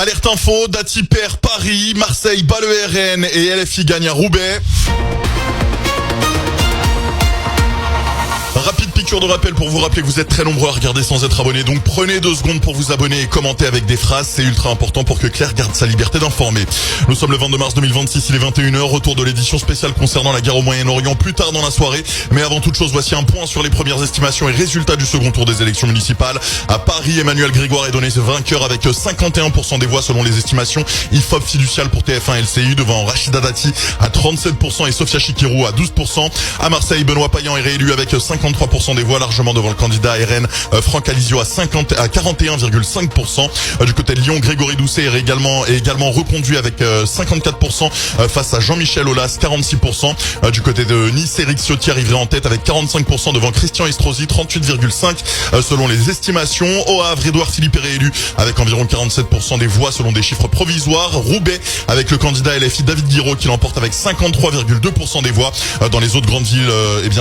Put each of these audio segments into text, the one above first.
Alerte info, Dati perd Paris, Marseille bat le RN et LFI gagne à Roubaix. Rapide piqûre de rappel pour vous rappeler que vous êtes très nombreux à regarder sans être abonné. Donc prenez 2 secondes pour vous abonner et commenter avec des phrases. C'est ultra important pour que Claire garde sa liberté d'informer. Nous sommes le 22 mars 2026, il est 21h. Retour de l'édition spéciale concernant la guerre au Moyen-Orient plus tard dans la soirée. Mais avant toute chose, voici un point sur les premières estimations et résultats du second tour des élections municipales. À Paris, Emmanuel Grégoire est donné vainqueur avec 51% des voix selon les estimations. IFOP fiducial pour TF1 LCI devant Rachida Dati à 37% et Sophia Chikirou à 12%. À Marseille, Benoît Payan est réélu avec 53% des voix, largement devant le candidat RN Franck Alizio à 41,5%. Du côté de Lyon, Grégory Doucet est également reconduit avec 54% face à Jean-Michel Aulas, 46%. Du côté de Nice, Éric Ciotti arriverait en tête avec 45% devant Christian Estrosi, 38,5% selon les estimations. Au Havre, Édouard Philippe est réélu avec environ 47% des voix selon des chiffres provisoires. Roubaix avec le candidat LFI David Guiraud qui l'emporte avec 53,2% des voix. Dans les autres grandes villes,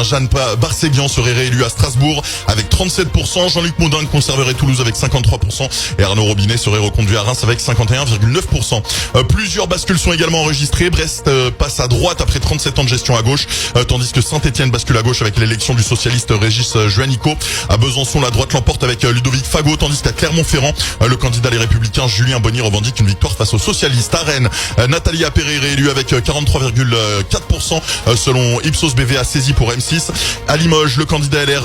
Jeanne Barséguian serait réélu à Strasbourg avec 37%. Jean-Luc Moudin conserverait Toulouse avec 53% et Arnaud Robinet serait reconduit à Reims avec 51,9%. Plusieurs bascules sont également enregistrées. Brest passe à droite après 37 ans de gestion à gauche, tandis que Saint-Étienne bascule à gauche avec l'élection du socialiste Régis Juanico. À Besançon, la droite l'emporte avec Ludovic Fagot, tandis qu'à Clermont-Ferrand, le candidat Les Républicains Julien Bonny revendique une victoire face aux socialistes. À Rennes, Nathalie Appéré est réélue avec 43,4% selon Ipsos BVA saisi pour M6. À Limoges, le candidat LR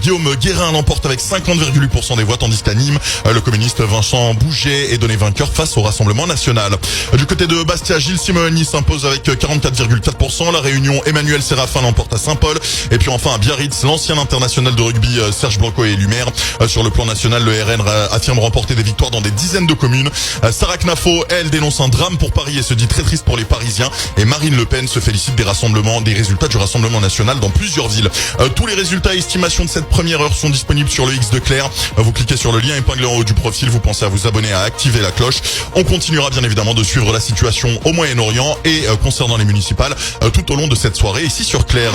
Guillaume Guérin l'emporte avec 50,8% des voix, tandis qu'à Nîmes, le communiste Vincent Bouget est donné vainqueur face au Rassemblement National. Du côté de Bastia, Gilles Simeoni s'impose avec 44,4%. La Réunion, Emmanuel Séraphin l'emporte à Saint-Paul. Et puis enfin à Biarritz, l'ancien international de rugby Serge Blanco est élu maire. Sur le plan national, le RN affirme remporter des victoires dans des dizaines de communes. Sarah Knafo, elle, dénonce un drame pour Paris et se dit très triste pour les Parisiens. Et Marine Le Pen se félicite des résultats du Rassemblement National dans plusieurs villes. Tous les résultats et estimations de cette première heure sont disponibles sur le X de Claire. Vous cliquez sur le lien épinglé en haut du profil, vous pensez à vous abonner, à activer la cloche. On continuera bien évidemment de suivre la situation au Moyen-Orient et concernant les municipales tout au long de cette soirée ici sur Claire.